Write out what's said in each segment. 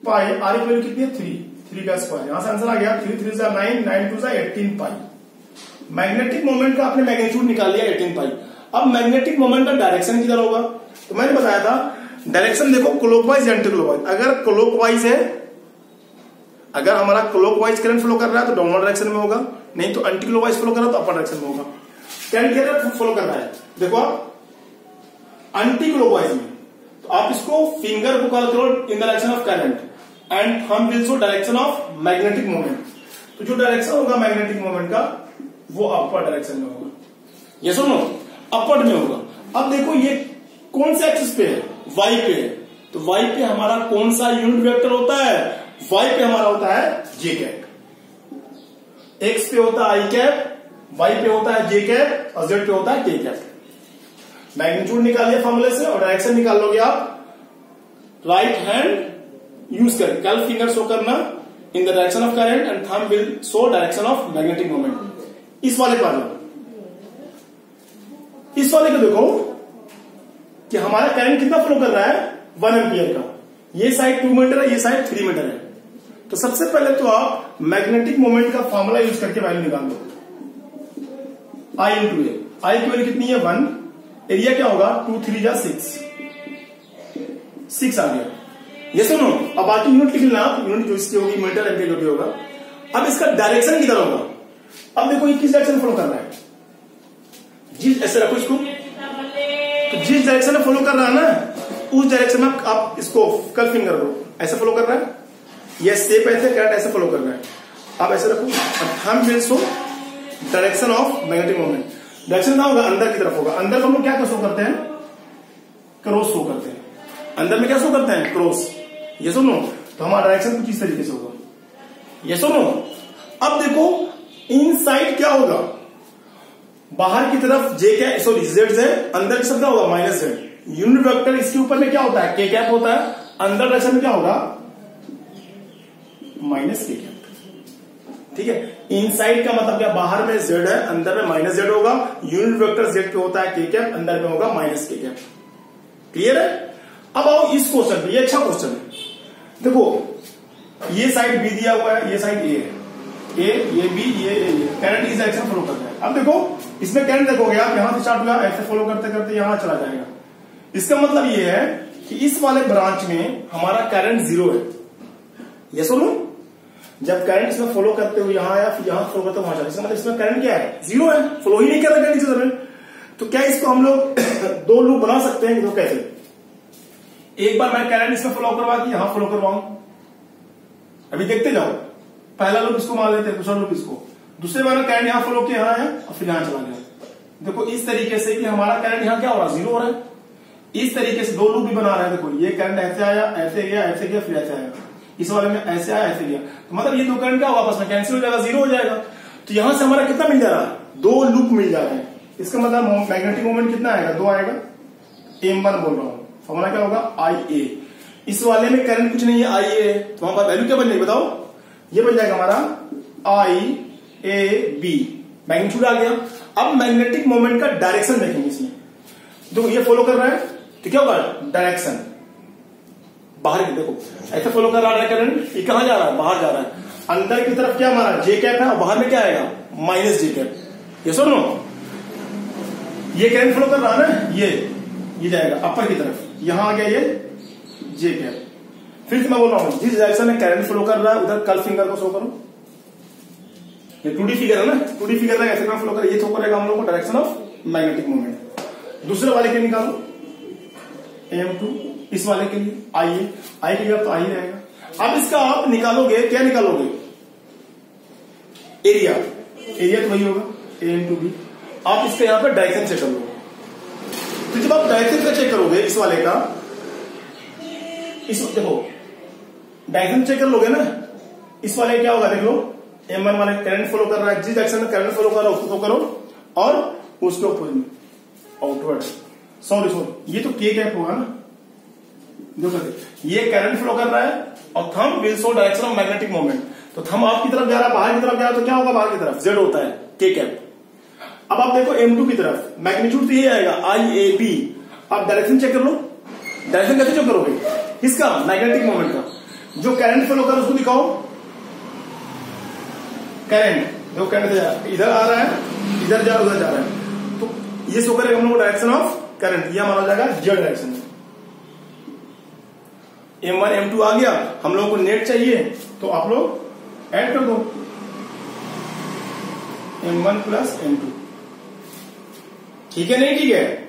पाई, are की value कितनी है 3 का स्क्वायर, यहां से आंसर आ गया 3 3 9 9 2 18 पाई। मैग्नेटिक मोमेंट का आपने मैग्नीट्यूड निकाल लिया 18 पाई। अब मैग्नेटिक मोमेंट का डायरेक्शन किधर होगा, तो मैंने बताया था डायरेक्शन देखो क्लॉकवाइज या एंटी क्लॉकवाइज। अगर क्लॉकवाइज है, अगर हमारा क्लॉकवाइज करंट फ्लो कर रहा है तो डाउनवर्ड डायरेक्शन में होगा, नहीं तो एंटी क्लॉकवाइज फ्लो कर रहा है तो अपर डायरेक्शन में होगा। करंट किधर फ्लो कर रहा है देखो आप एंटी क्लॉकवाइज में, तो आप इसको फिंगर को कॉल करो in direction of current and हम will show direction of magnetic moment. तो जो डायरेक्शन होगा मैग्नेटिक मोमेंट का वो अपर डायरेक्शन में होगा, ये सुनो अपवर्ड में होगा। अब देखो ये कौन से एक्सिस पे है, वाई पे है, तो वाई पे हमारा कौन सा यूनिट वेक्टर होता है, वाई पे हमारा होता है जे कैप, एक्स पे होता है आई कैप, वाई पे होता है जे कैप और जेड पे होता है के कैप। मैग्नीट्यूड निकाल लिया फॉर्मूले से और डायरेक्शन निकाल लोगे आप राइट हैंड यूज करके, कल फिंगर शो करना in the direction of current and thumb will show direction of magnetic moment. इस वाले पर इस वाले को देखो कि हमारा करंट कितना फ्लो कर रहा है 1 एम्पियर का, ये साइड 2 मीटर है, ये साइड 3 मीटर है। तो सबसे पहले तो आप मैग्नेटिक मोमेंट का फॉर्मूला यूज करके वैल्यू निकाल दो, I इंटू ए। आई की वैल्यू कितनी है 1, एरिया क्या होगा 2 3 6 आ गया। ये सुनो अब बाकी यूनिट लिख लेना आप, यूनिट जो इसकी होगी मीटर एम्पियर जो भी होगा। अब इसका डायरेक्शन किधर होगा, अब देखो ये किस डायरेक्शन फॉलो कर रहा है, जिस ऐसे रखो इसको, तो जिस डायरेक्शन में फॉलो कर रहा है ना उस डायरेक्शन में आप इसको कल फिंगर करो, ऐसे फॉलो कर रहा है, ये शेप ऐसे करंट ऐसे फॉलो कर रहा है, आप ऐसे रखो। Thumb will show direction of magnetic moment. Direction क्या होगा अंदर की तरफ होगा, अंदर को हम लोग क्या शो करते हैं, क्रॉस शो करते हैं, अंदर में क्या शो करते हैं क्रॉस। ये सुनो तो हमारा डायरेक्शन कुछ इस तरीके से होगा, ये सुनो। अब देखो इनसाइड क्या होगा, बाहर की तरफ जे कैप सॉरी जेड है, अंदर की तरफ क्या होगा माइनस जेड। यूनिट वेक्टर इसके ऊपर में क्या होता है के कैप होता है, अंदर डायरेक्शन में क्या होगा माइनस के कैप। ठीक है, इनसाइड का मतलब क्या, बाहर में जेड है अंदर में माइनस जेड होगा, यूनिट वेक्टर जेड पे होता है के कैप, अंदर में होगा माइनस के कैप। क्लियर है। अब आओ इस क्वेश्चन पे, ये अच्छा क्वेश्चन है। देखो ये साइड बी दिया हुआ है, ये साइड ए है, ये बी ये करंट इस डायरेक्शन फॉलो करता है। अब देखो इसमें करंट देखोगे आप, यहां से स्टार्ट हुआ ऐसे फॉलो करते करते यहां चला जाएगा। इसका मतलब ये है कि इस वाले ब्रांच में हमारा करंट 0 है। ये सुनो जब करंट इसमें फॉलो करते हुए यहां आया फिर यहां फॉलो करते हुए वहां चला, इसका मतलब इसमें करंट क्या है 0 है, फ्लो ही नहीं कर रहा करंट में। तो क्या इसको हम लोग 2 लूप बना सकते हैं, तो कैसे, एक बार मैं करंट इसमें फ्लो करवा के यहां फ्लो करवाऊं, अभी देखते जाओ, पहला लूप इसको मान लेते हैं, दूसरा लूप इसको, दूसरे बार करंट यहां फ्लो किया यहां है और फिर यहां चला गया। देखो इस तरीके से कि हमारा करंट यहां क्या हो रहा है 0 हो रहा है। इस तरीके से 2 लूप भी बना रहे हैं। देखो ये करंट ऐसे आया, ऐसे गया, ऐसे गया, फिर ऐसे आया, इस वाले में ऐसे आया, ऐसे गया, तो मतलब ये 2 करंट क्या आपस में कैंसिल हो जाएगा, 0 हो जाएगा। तो यहां से हमारा कितना मिल जा रहा है 2 लूप मिल जा रहे हैं। इसका मतलब मैग्नेटिक मोमेंट कितना आएगा 2 आएगा, m1 बोल रहा हूं, फॉर्मूला क्या होगा IA। इस वाले में करंट कुछ नहीं है IA है, तो वहां पर वैल्यू क्या बन जाएगी बताओ, ये बन जाएगा हमारा IAB, मैग्नीट्यूड आ गया। अब मैग्नेटिक मोमेंट का डायरेक्शन देखेंगे इसमें, देखो ये फॉलो कर रहा है तो क्या होगा डायरेक्शन बाहर की, देखो ऐसे फॉलो कर रहा है करंट, ये कहां जा रहा है बाहर जा रहा है, अंदर की तरफ क्या हमारा जे कैप है और बाहर में क्या आएगा माइनस जे कैप। ये सुनो ये करंट फ्लो कर रहा है ना, ये जाएगा अपर की तरफ, यहां आ गया ये जे कैप। फिर से मैं बोल रहा हूं जिस डायरेक्शन में करंट फ्लो कर रहा है उधर कल फिंगर को शो करो, ये 2D फिगर है ना, 2D फिगर में ऐसे फ्लो कर, ये शो करेगा हम लोग को डायरेक्शन ऑफ मैग्नेटिक मोमेंट। दूसरे वाले के निकालो AM2, इस वाले के लिए आई के लिए तो आई रहेगा। अब इसका आप निकालोगे क्या निकालोगे एरिया तो वही होगा AM2B। आप इसका यहां पर डायरेक्शन चेक कर लो, तो जब आप डायरेक्शन का चेक करोगे इस वाले का, इस देखो डायरेक्शन चेक कर लोगे ना, इस वाले क्या होगा देख लो, M1 वाले करंट फॉलो कर रहा है, जिस डायरेक्शन में करंट फॉलो कर रहा है उसको करो और उसके ऊपर आउटवर्ड, सॉरी ये तो के कैप होगा ना, देखो ये करंट फ्लो कर रहा है और thumb will show direction of magnetic moment. तो थंब आपकी तरफ जा रहा है, बाहर की तरफ जा रहा है, तो क्या होगा बाहर की तरफ जेड होता है के कैप। अब आप देखो M2 की तरफ मैग्नीट्यूड तो ये आएगा IAB। आप डायरेक्शन चेक कर लो, डायरेक्शन कैसे चेक करोगे इसका मैग्नेटिक मोमेंट का, जो करंट फ्लो कर रहा है उसको दिखाओ। करंट जो करंट इधर आ रहा है, इधर जा उधर जा रहा है, तो ये शो करेगा हम लोग डायरेक्शन ऑफ करंट, यह माना जाएगा जेड डायरेक्शन में। M1 M2 आ गया, हम लोगों को नेट चाहिए तो आप लोग ऐड कर दो M1 प्लस M2। ठीक है नहीं ठीक है?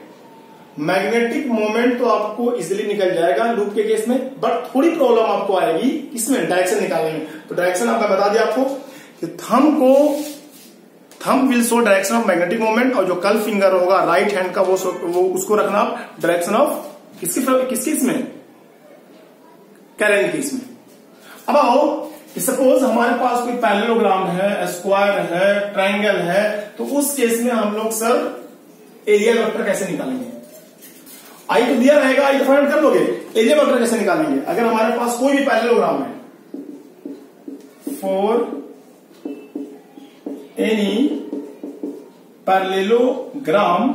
मैग्नेटिक मोमेंट तो आपको इजीली निकल जाएगा लूप के केस में, बट थोड़ी प्रॉब्लम आपको आएगी इसमें डायरेक्शन निकालने में। तो डायरेक्शन आपका बता दिया आपको कि thumb will show direction of magnetic moment, और जो कल फिंगर होगा राइट हैंड का वो उसको रखना आप डायरेक्शन ऑफ किसके इसमें, करंट के इसमें। अब आओ सपोज हमारे पास कोई पैरेललोग्राम है, स्क्वायर है, ट्रायंगल है, तो उस केस में हम लोग सर एरिया वेक्टर कैसे निकालेंगे? आई तो दिया रहेगा, आई तो फाइंड कर लोगे, एरिया वेक्टर कैसे निकालेंगे? अगर हमारे पास कोई भी पैरेललोग्राम है, फॉर एनी पैरेललोग्राम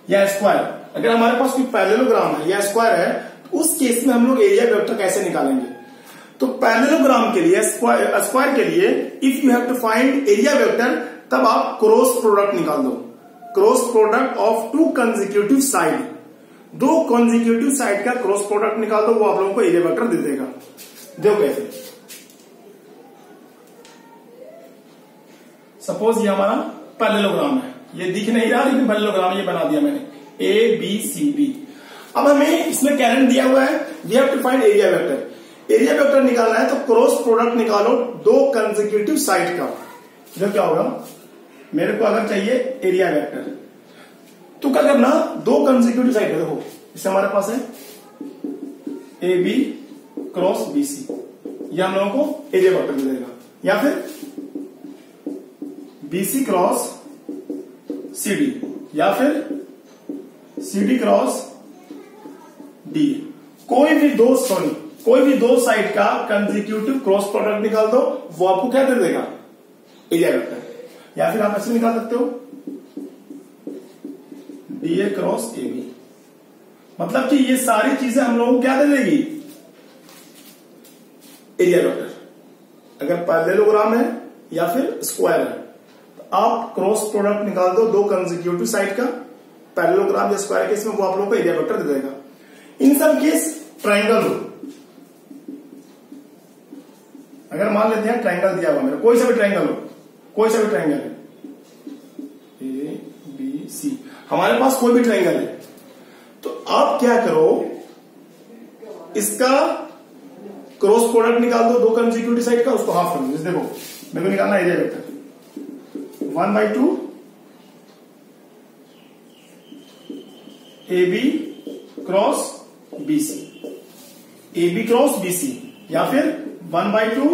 या स्क्वायर, अगर हमारे पास कोई पैरेललोग्राम है या स्क्वायर है, तो उस केस में हम लोग एरिया वेक्टर कैसे निकालेंगे? तो पैरेललोग्राम के लिए, स्क्वायर के लिए, if you have to find area vector, तब आप क्रॉस प्रोडक्ट निकाल दो। Cross product of two consecutive side, दो कंसेक्यूटिव साइड का क्रॉस प्रोडक्ट निकाल दो, वो आप लोगों को एरिया वेक्टर दे देगा। देखो कैसे, सपोज ये हमारा पैरेललोग्राम है, ये दिख नहीं रहा लेकिन पैरेललोग्राम ये बना दिया मैंने, ए बी सी बी। अब हमें इसमें करंट दिया हुआ है, we have to find area vector. Area vector निकालना है तो क्रॉस प्रोडक्ट निकालो दो कंसेक्यूटिव साइड का। जो क्या होगा, मेरे को अगर चाहिए एरिया वेक्टर, तो क्या करना, दो कंसेक्यूटिव साइड है, देखो इससे हमारे पास है A B cross B C, यह हम लोगों को एरिया वेक्टर दे देगा, या फिर BC क्रॉस CD, या फिर CD क्रॉस D। कोई भी दो साइड का कंसेक्यूटिव क्रॉस प्रोडक्ट निकाल दो, वो आपको क्या दे देगा, एरिया वेक्टर। या फिर आप ऐसे निकाल सकते हो DA क्रॉस AB, मतलब कि ये सारी चीजें हम लोगों को क्या दे देगी, एरिया वेक्टर। अगर पैरेललोग्राम है या फिर स्क्वायर है, आप क्रॉस प्रोडक्ट निकाल दो दो कंसेक्यूटिव साइड का, पैरेललोग्राम या स्क्वायर केस में वो आप लोगों को एरिया वेक्टर दे देगा। इन सब केस ट्रायंगल हो, अगर मान लेते हैं ट्रायंगल दिया हुआ मेरा, कोई सा भी ट्रायंगल हो, कोई सा भी ट्रायंगल है, ए बी सी, हमारे पास कोई भी ट्रायंगल है, तो आप क्या करो, इसका क्रॉस प्रोडक्ट निकाल दो दो कंसेक्यूटिव साइड का, उसको हाफ कर दो। देखो मेरे को निकालना area vector 1/2 AB cross BC, AB cross BC, या फिर 1/2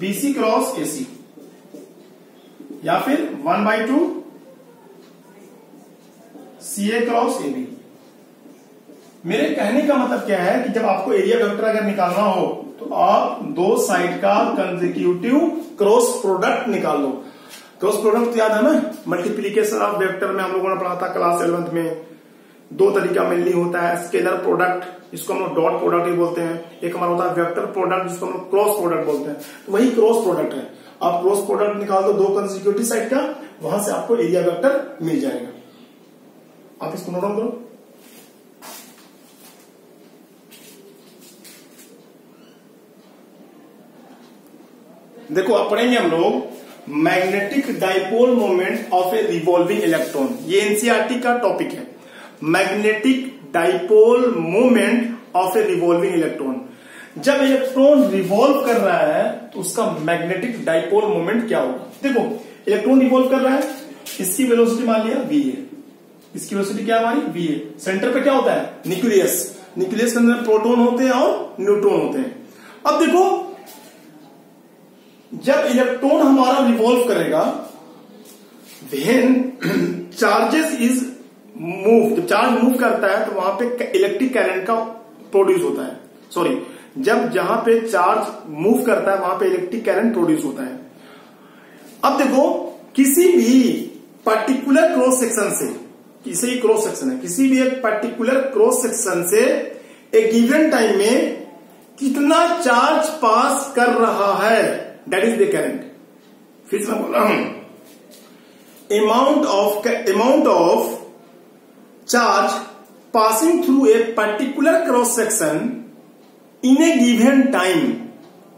BC क्रॉस AC, या फिर 1/2 CA क्रॉस AB। मेरे कहने का मतलब क्या है कि जब आपको एरिया वेक्टर अगर निकालना हो तो आप दो साइड का कंसेक्यूटिव क्रॉस प्रोडक्ट निकाल लो। क्रॉस प्रोडक्ट याद है ना, मल्टीप्लीकेशन ऑफ वेक्टर में हम लोगों ने पढ़ा था क्लास 11th में। दो तरीका मेनली होता है, स्केलर प्रोडक्ट जिसको हम लोग डॉट प्रोडक्ट ही बोलते हैं, एक हमारा होता है वेक्टर प्रोडक्ट जिसको हम लोग क्रॉस प्रोडक्ट बोलते हैं। तो वही क्रॉस प्रोडक्ट है, आप क्रॉस प्रोडक्ट निकाल दो दो कंसेक्यूटिव साइड का, वहां से आपको एरिया वेक्टर मिल जाएगा। आप इसको नोट डाउन करो। देखो अब पढ़ेंगे हम लोग magnetic dipole moment of A revolving electron. ये एनसीईआरटी का टॉपिक है, magnetic dipole moment of A revolving electron. जब इलेक्ट्रॉन रिवॉल्व कर रहा है तो उसका मैग्नेटिक डाइपोल मोमेंट क्या होगा। देखो इलेक्ट्रॉन रिवॉल्व कर रहा है, इसकी वेलोसिटी मान लिया v है, इसकी वेलोसिटी क्या हमारी v है। सेंटर पे क्या होता है, न्यूक्लियस, न्यूक्लियस के अंदर प्रोटॉन होते हैं और न्यूट्रॉन होते हैं। अब देखो जब इलेक्ट्रॉन हमारा रिवॉल्व करेगा, व्हेन चार्जेस इज मूव, जब चार्ज मूव करता है तो वहां पे इलेक्ट्रिक करंट का प्रोड्यूस होता है। सॉरी, जब जहां पे चार्ज मूव करता है वहां पे इलेक्ट्रिक करंट प्रोड्यूस होता है। अब देखो किसी भी पर्टिकुलर क्रॉस सेक्शन से, किसी क्रॉस सेक्शन है, किसी भी एक पर्टिकुलर क्रॉस सेक्शन से एक गिवन टाइम में चार्ज पास कर रहा है दैट इज द करंट। फिर से मैं बोल रहा हूं, amount of charge passing through a particular cross section in a given time,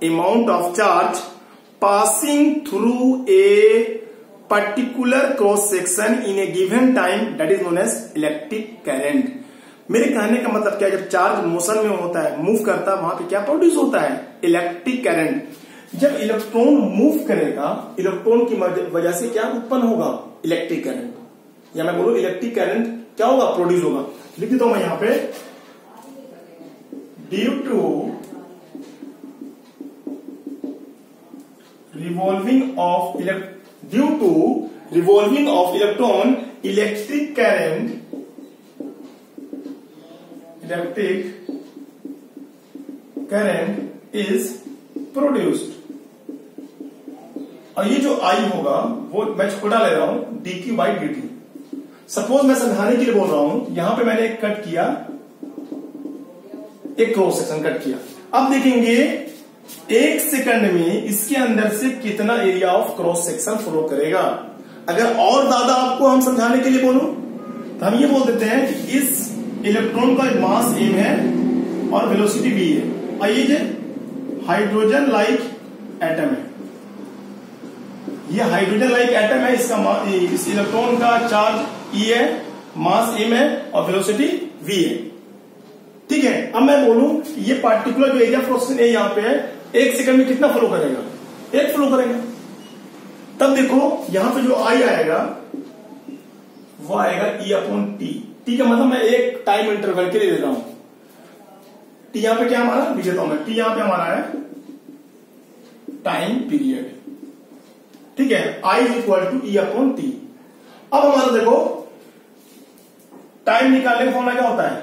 amount of charge passing through a particular cross section in a given time that is known as electric current. मेरे कहने का मतलब क्या है, जब charge motion में होता है, मूव करता है, वहां पे क्या प्रोड्यूस होता है, इलेक्ट्रिक करंट। जब इलेक्ट्रॉन मूव करेगा, इलेक्ट्रॉन की वजह से क्या उत्पन्न होगा, इलेक्ट्रिक करंट। या मैं बोलूं इलेक्ट्रिक करंट क्या होगा, प्रोड्यूस होगा। लिख देता हूं मैं यहां पे, due to revolving of electron electric current is produced. और ये जो आई होगा वो मैं छोटा ले रहा हूं, dq बाई dt। सपोज मैं समझाने के लिए बोल रहा हूं, यहां पे मैंने एक कट किया, एक क्रॉस सेक्शन कट किया। अब देखेंगे 1 सेकंड में इसके अंदर से कितना area of cross section flow करेगा। अगर और ज्यादा आपको हम समझाने के लिए बोलूं तो हम ये बोल देते हैं कि इस इलेक्ट्रॉन का मास m है और वेलोसिटी v है, और ये जो हाइड्रोजन लाइक एटम है, ये हाइड्रोजन लाइक एटम है, इस इलेक्ट्रॉन का चार्ज E है, मास m है और वेलोसिटी v है। ठीक है, अब मैं बोलूं ये पार्टिकुलर जो एरिया फ्लोसेशन है यहां पे है, 1 सेकंड में कितना फ्लो करेगा, 1 फ्लो करेगा। तब देखो यहां पे जो आई आएगा वो आएगा E/T। टी का मतलब मैं एक टाइम इंटरवल के लिए दे रहा हूं। टी यहां पे क्या हमारा लिख देता हूं मैं, टी यहां पे हमारा है टाइम पीरियड। ठीक है, I is equal to E/T। अब हमारा देखो टाइम निकालने का फॉर्मूला क्या होता है,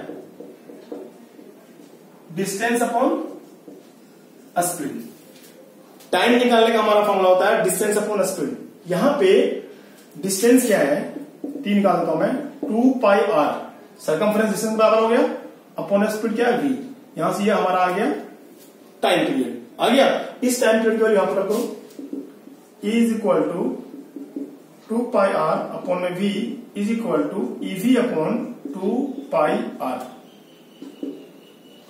डिस्टेंस अपॉन स्पीड। टाइम निकालने का हमारा फॉर्मूला होता है डिस्टेंस अपॉन स्पीड। यहां पे डिस्टेंस क्या है, टी निकाल देता हूं मैं, 2πr सर्कमफ्रेंस डिस्टेंस बराबर हो गया, अपॉन स्पीड क्या है v। यहां से ये हमारा आ गया टाइम पीरियड, आ गया। इस टाइम पीरियड की वैल्यू यहां पर रखो, E is equal to 2πr upon में v is equal to ev upon 2πr।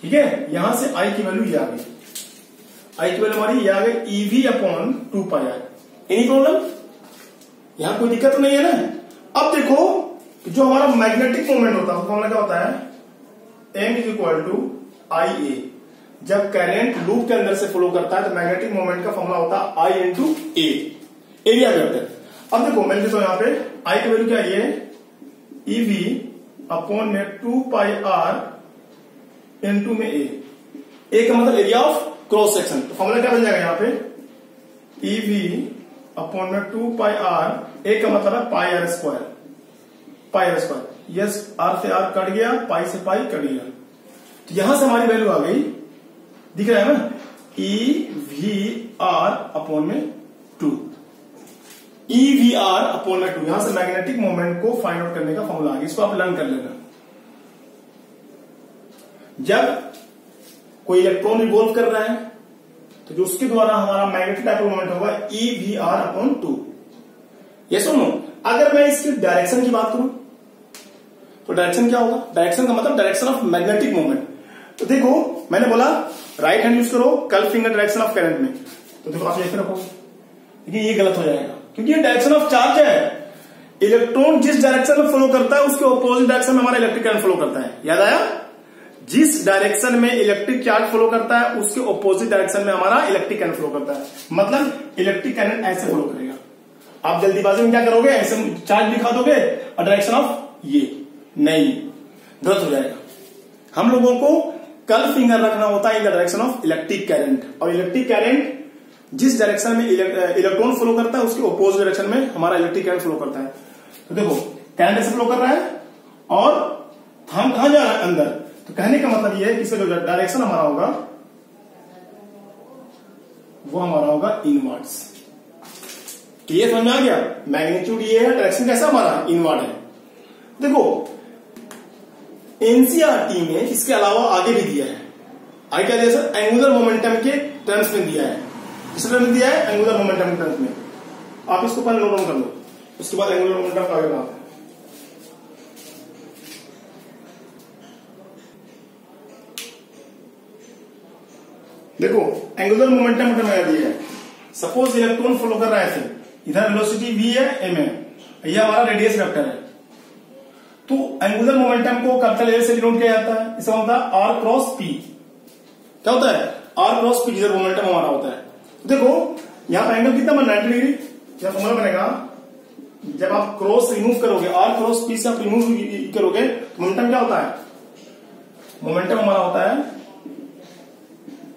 ठीक है, यहां से I की वैल्यू ये आ गई, I की वैल्यू हमारी ये आ गई ev upon 2πr। Any problem, यहां कोई दिक्कत तो नहीं है ना। अब देखो जो हमारा मैग्नेटिक मोमेंट होता है फॉर्मूला क्या होता है, m is equal to IA। जब करंट लूप के अंदर से फ्लो करता है तो मैग्नेटिक मोमेंट का फॉर्मूला होता है I into A, area vector. अब देखो मैं लिखता हूं यहां पे I की वैल्यू क्या है, EV अपॉन में 2πr इंटू में A का मतलब एरिया ऑफ क्रॉस सेक्शन। तो फॉर्मूला क्या बन जाएगा यहां पे, EV अपॉन में 2πr, A का मतलब है πr स्क्वायर, यस r से r कट गया, पाई से पाई कट गया। तो यहां से हमारी वैल्यू आ गई, दिख रहा है ना, EVR अपॉन में 2, EVR अपॉन में 2। यहां से मैग्नेटिक मोमेंट को फाइंड आउट करने का फॉर्मूला आ गया, इसको आप लर्न कर लेना। जब कोई इलेक्ट्रॉन रिवॉल्व कर रहा है तो जो उसके द्वारा हमारा मैग्नेटिक डाइपोल मोमेंट होगा EVR अपॉन 2। ये सुनो, अगर मैं इसकी डायरेक्शन की बात करूं तो डायरेक्शन क्या होगा, डायरेक्शन का मतलब डायरेक्शन ऑफ मैग्नेटिक मोमेंट। तो देखो मैंने बोला राइट हैंड यूज करो curve finger direction of current में, तो देखो आप ऐसे रखोगे, लेकिन ये गलत हो जाएगा क्योंकि ये डायरेक्शन ऑफ चार्ज है। इलेक्ट्रॉन जिस डायरेक्शन में फ्लो करता है उसके ऑपोजिट डायरेक्शन में हमारा इलेक्ट्रिक करंट फ्लो करता है, याद आया। जिस डायरेक्शन में इलेक्ट्रिक चार्ज फ्लो करता है उसके ऑपोजिट डायरेक्शन में हमारा इलेक्ट्रिक करंट फ्लो करता है, मतलब इलेक्ट्रिक करंट ऐसे फ्लो करेगा। आप जल्दीबाजी में क्या करोगे, ऐसे चार्ज दिखा दोगे और डायरेक्शन ऑफ ये नहीं, गलत हो जाएगा। हम लोगों को कर्व फिंगर रखना होता है in the direction of electric current, और इलेक्ट्रिक करंट जिस डायरेक्शन में इलेक्ट्रॉन फ्लो करता है उसके ऑपोजिट डायरेक्शन में हमारा इलेक्ट्रिक करंट फ्लो करता है। तो देखो करंट ऐसे फ्लो कर रहा है और हम कहां जा रहे हैं, अंदर। तो कहने का मतलब ये है कि इसका जो डायरेक्शन हमारा होगा वो हमारा होगा इनवर्ड्स। ये समझ में आ गया, मैग्नीट्यूड ये है, डायरेक्शन कैसा हमारा इनवर्ड है। देखो एनसीईआरटी में इसके अलावा आगे भी दिया है, आई क्या दिया सर, एंगुलर मोमेंटम के टर्म्स में दिया है। किस टर्म में दिया है, एंगुलर मोमेंटम के टर्म्स में। आप इसको पहले नोट डाउन कर लो, उसके बाद एंगुलर मोमेंटम का आगे बात है। देखो एंगुलर मोमेंटम का मैंने दिया है, सपोज इलेक्ट्रॉन फ्लो कर रहा है ऐसे, इधर वेलोसिटी v है, m है, ये हमारा रेडियस वेक्टर है। तो एंगुलर मोमेंटम को कैपिटल ए से डिनोट किया जाता है, इसका होता है r क्रॉस p। क्या होता है, r क्रॉस p जिधर मोमेंटम हमारा होता है। देखो यहां पर एंगल कितना बना, 90 डिग्री। क्या फॉर्मूला बनेगा, जब आप क्रॉस रिमूव करोगे, r क्रॉस p से आप रिमूव करोगे तो मोमेंटम क्या होता है, मोमेंटम हमारा होता है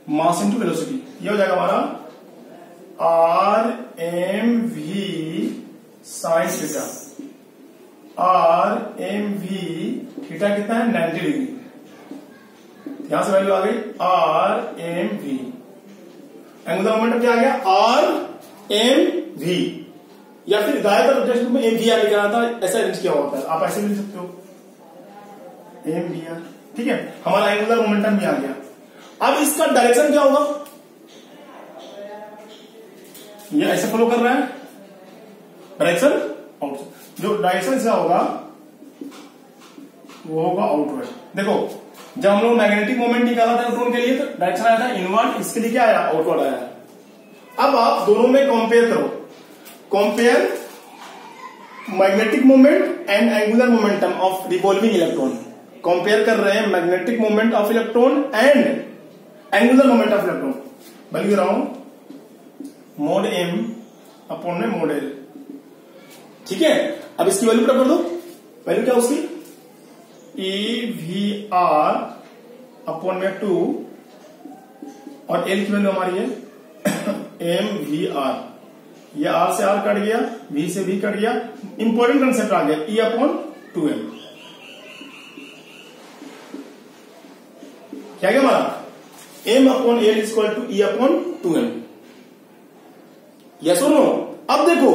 मास इंटू वेलोसिटी। ये हो जाएगा हमारा r m v sine theta. R m v theta कितना है, 90 डिग्री। यहां से वैल्यू आ गई r m v. Angular momentum क्या आ गया, आर एम वी, या फिर ज्यादातर टेक्स्ट में एम वी आर लिखा था, ऐसा अरेंज किया होता है, आप ऐसे भी लिख सकते हो एम वी आर। ठीक है, हमारा एंगुलर मोमेंटम भी आ गया। अब इसका डायरेक्शन क्या होगा, ये ऐसे फॉलो कर रहा है, डायरेक्शन आउटवर्ड। जो डायरेक्शन से होगा वो होगा आउटवर्ड। देखो जब हम लोग मैग्नेटिक मोमेंट निकाला था इलेक्ट्रॉन के लिए तो डायरेक्शन आया था इनवर्ड, इसके लिए क्या आया, आउटवर्ड आया। अब आप दोनों में कंपेयर करो, compare magnetic moment and angular momentum of revolving electron. Compare कर रहे हैं magnetic moment of electron and angular moment of electron. बन रहा हूं मोड एम अपॉन में मोड एल। ठीक है, अब इसकी वैल्यू पुट कर दो। वैल्यू क्या उसकी, ई वी आर अपॉन में 2 और एल की वैल्यू हमारी है एम वी आर। ये आर से आर कट गया, वी से वी कट गया, इंपॉर्टेंट कंसेप्ट आ गया, ई अपॉन 2m। क्या गया हमारा, m अपॉन L is equal to E upon 2m। Yes और नो। अब देखो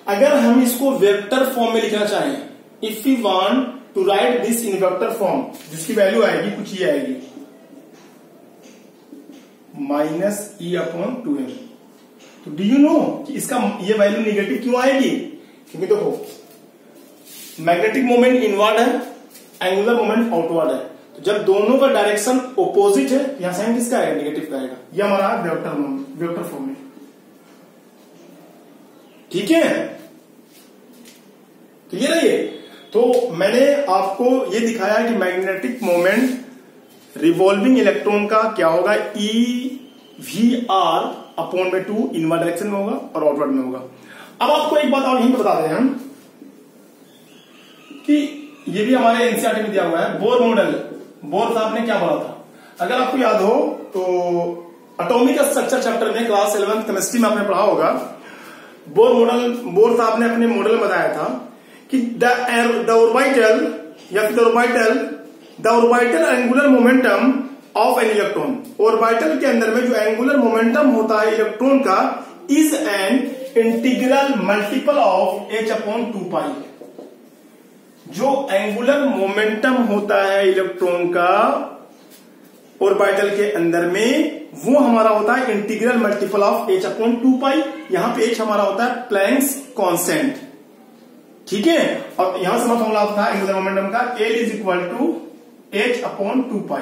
अगर हम इसको वेक्टर फॉर्म में लिखना चाहें, if you want to write this in vector form, जिसकी वैल्यू आएगी कुछ ये आएगी माइनस ई अपॉन 2m। तो डू यू नो कि इसका ये वैल्यू निगेटिव क्यों आएगी, क्योंकि देखो मैग्नेटिक मोमेंट इनवर्ड है, एंगुलर मोमेंट आउटवर्ड है। तो जब दोनों का डायरेक्शन ऑपोजिट है, यहां साइन किसका आएगा, निगेटिव का आएगा। ये हमारा वेक्टर फॉर्म में। ठीक है, क्लियर है ये। तो मैंने आपको ये दिखाया कि मैग्नेटिक मोमेंट रिवॉल्विंग इलेक्ट्रॉन का क्या होगा, ई वी आर अपॉन में 2 इनवर्ड डायरेक्शन में होगा और आउटवर्ड में होगा। अब आपको एक बात और यहीं बता दें हम कि ये भी हमारे एनसीईआरटी में दिया हुआ है, बोर मॉडल। बोर साहब ने क्या बोला था, अगर आपको याद हो तो एटॉमिक स्ट्रक्चर चैप्टर में क्लास 11 केमिस्ट्री में आपने पढ़ा होगा। बोर साहब ने अपने मॉडल में बताया था कि द ऑर्बिटल या फिर the orbital angular momentum of an electron. Orbital के अंदर में जो एंगुलर मोमेंटम होता है इलेक्ट्रॉन का is an integral multiple of h upon 2π। जो एंगुलर मोमेंटम होता है इलेक्ट्रॉन का ऑर्बिटल के अंदर में, वो हमारा होता है integral multiple of h upon 2π। यहां पे h हमारा होता है प्लैंक्स कांस्टेंट। ठीक है, और यहां से फॉर्मूला था एंगुलर मोमेंटम का, L is equal to h upon 2π।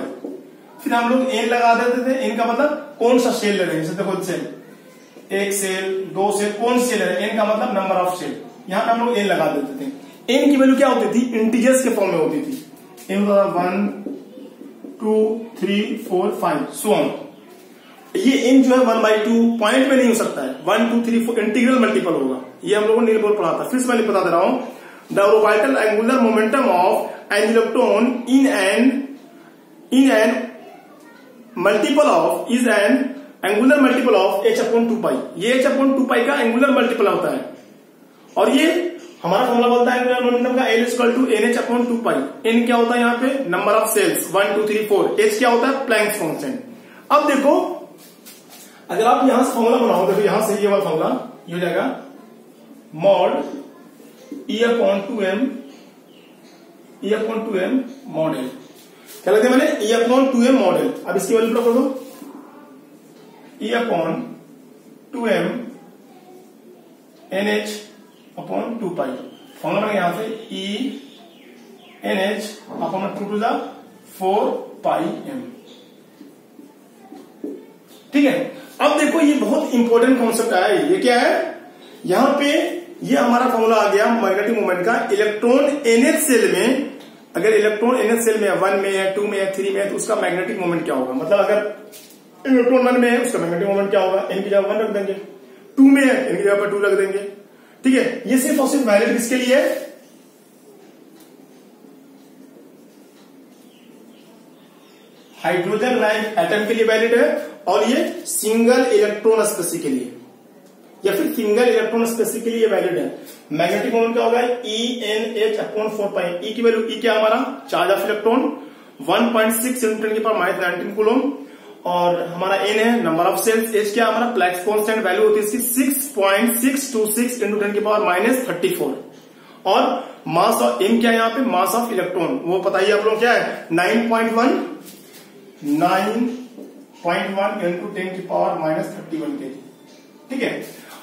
फिर हम लोग n लगा देते थे। n का मतलब कौन सा सेल ले रहे हैं, जैसे देखो सेल, एक सेल, दो सेल, कौन सेल ले रहे हैं, n का मतलब नंबर ऑफ सेल। यहां पे हम लोग n लगा देते थे। n की वैल्यू क्या होती थी, इंटीजर्स के फॉर्म में होती थी। n 1 2 3 4 5 so on. ये n जो है 1/2 पॉइंट में नहीं हो सकता है, 1 2 3 4 इंटीग्रल मल्टीपल होगा। ये हम लोगों ने नील बोर्ड पढ़ा था। फिर से मैं बता दे रहा हूं, the orbital angular momentum of an electron in an multiple of is an angular multiple of h upon 2π। ये h अपॉन 2π का एंगुलर मल्टीपल होता है। और ये हमारा फॉर्मूला बोलता है एंगुलर मोमेंटम का L equal to NH upon 2π। n क्या होता है यहाँ पे, नंबर ऑफ सेल्स 1 2 3 4। h क्या होता है, प्लैंक्स कांस्टेंट। अब देखो अगर आप यहां से फॉर्मूला बनाओ, देखो यहां से ये वाला फॉर्मूला ये हो जाएगा mod E upon 2m mod L। क्या लगता है मैंने E अपॉन 2m मॉडल। अब इसकी वैल्यू पुट कर दो, E upon 2m NH upon 2 pi. Formula बनेगा यहां से E NH upon 2 to the 4 pi m। ठीक है, अब देखो ये बहुत इंपॉर्टेंट कॉन्सेप्ट आया है। ये क्या है, यहां पे ये हमारा फॉर्मूला आ गया मैग्नेटिक मोमेंट का। इलेक्ट्रॉन NH सेल में, अगर इलेक्ट्रॉन NH सेल में 1 में है, 2 में है, 3 में है, तो उसका मैग्नेटिक मोमेंट क्या होगा। मतलब अगर इलेक्ट्रॉन 1 में है उसका मैग्नेटिक मोमेंट क्या होगा, n की जगह 1 रख देंगे। 2 में है, n की जगह पर 2 रख देंगे। ठीक है, ये सिर्फ और सिर्फ वैलिड किसके लिए है, हाइड्रोजन लाइक एटम के लिए वैलिड है, और ये सिंगल इलेक्ट्रॉन स्पेसी के लिए या फिर सिंगल इलेक्ट्रॉन स्पेसी के लिए वैलिड है। मैग्नेटिक मोमेंट क्या होगा, ENH अपॉन 4 पाई। ई की वैल्यू, E क्या हमारा चार्ज ऑफ इलेक्ट्रॉन 1.6 × 10⁻19 कूलम, और हमारा N है नंबर ऑफ सेल्स। H क्या हमारा प्लैंक्स कांस्टेंट, वैल्यू होती है इसकी 6.626 × 10⁻−34, और मास ऑफ M क्या है यहाँ पे, मास ऑफ इलेक्ट्रॉन, वो बताइए आप लोग क्या है, 9.1 × 10⁻31 kg। ठीक है,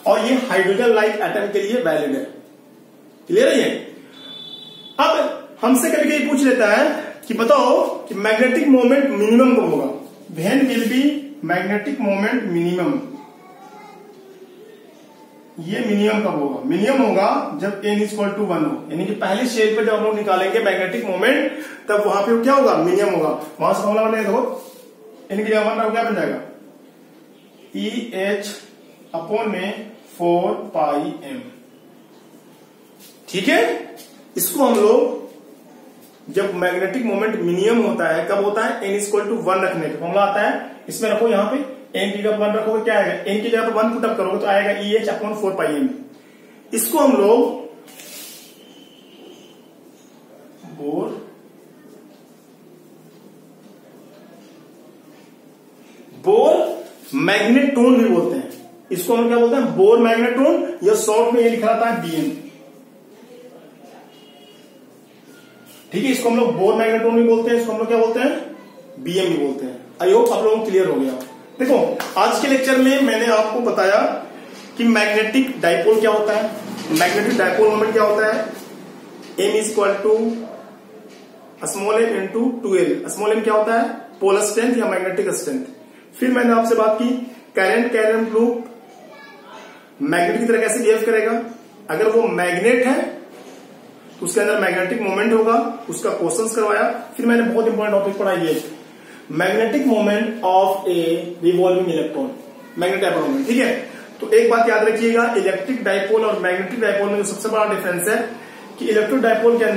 और ये हाइड्रोजन लाइक एटम के लिए वैलिड है। क्लियर है ये। अब हमसे कभी कभी पूछ लेता है कि बताओ कि मैग्नेटिक मोमेंट मिनिमम कब होगा, when will be magnetic moment minimum. ये मिनिमम कब होगा, मिनिमम होगा जब n = 1 हो, यानी कि पहले स्टेज पर जब हम लोग निकालेंगे मैग्नेटिक मोमेंट, तब वहां पे क्या होगा, मिनिमम होगा। वहां से फॉर्मूला बनेगा, देखो n की जगह 1 क्या बन जाएगा, EH अपॉन में 4 पाई m। ठीक है, इसको हम लोग जब मैग्नेटिक मोमेंट मिनिमम होता है, कब होता है, n = 1 रखने का फॉर्मूला आता है। इसमें रखो, यहाँ पे n की जगह 1 रखोगे, क्या आएगा, n की जगह 1 पुटअप करोगे तो आएगा EH अपॉन 4 पाई m। इसको हम लोग बोर मैग्नेट्रोन भी बोलते हैं। इसको हम क्या बोलते हैं, बोर मैग्नेट्रोन, या शॉर्ट में ये लिखा रहता है BM। ठीक है, इसको हम लोग बोर मैग्नेट्रोन भी बोलते हैं, इसको हम लोग क्या बोलते हैं, BM भी बोलते हैं। आई होप आप लोगों को क्लियर हो गया। देखो आज के लेक्चर में मैंने आपको बताया कि मैग्नेटिक डाइपोल क्या होता है, मैग्नेटिक डाइपोल मोमेंट क्या होता है, M = small m × 2l। Small m क्या होता है, पोलर स्ट्रेंथ या मैग्नेटिक स्ट्रेंथ। फिर मैंने आपसे बात की करंट लूप मैग्नेट की तरह कैसे बिहेव करेगा, अगर वो मैग्नेट है तो उसके अंदर मैग्नेटिक मोमेंट होगा, उसका क्वेश्चंस करवाया। फिर मैंने बहुत इंपॉर्टेंट टॉपिक पढ़ा, ये magnetic moment of A revolving electron, magnetic moment. ठीक है, तो एक बात याद रखिएगा, इलेक्ट्रिक डाइपोल और मैग्नेटिक डाइपोल में जो सबसे बड़ा डिफरेंस है कि इलेक्ट्रिक डाइपोल के अंदर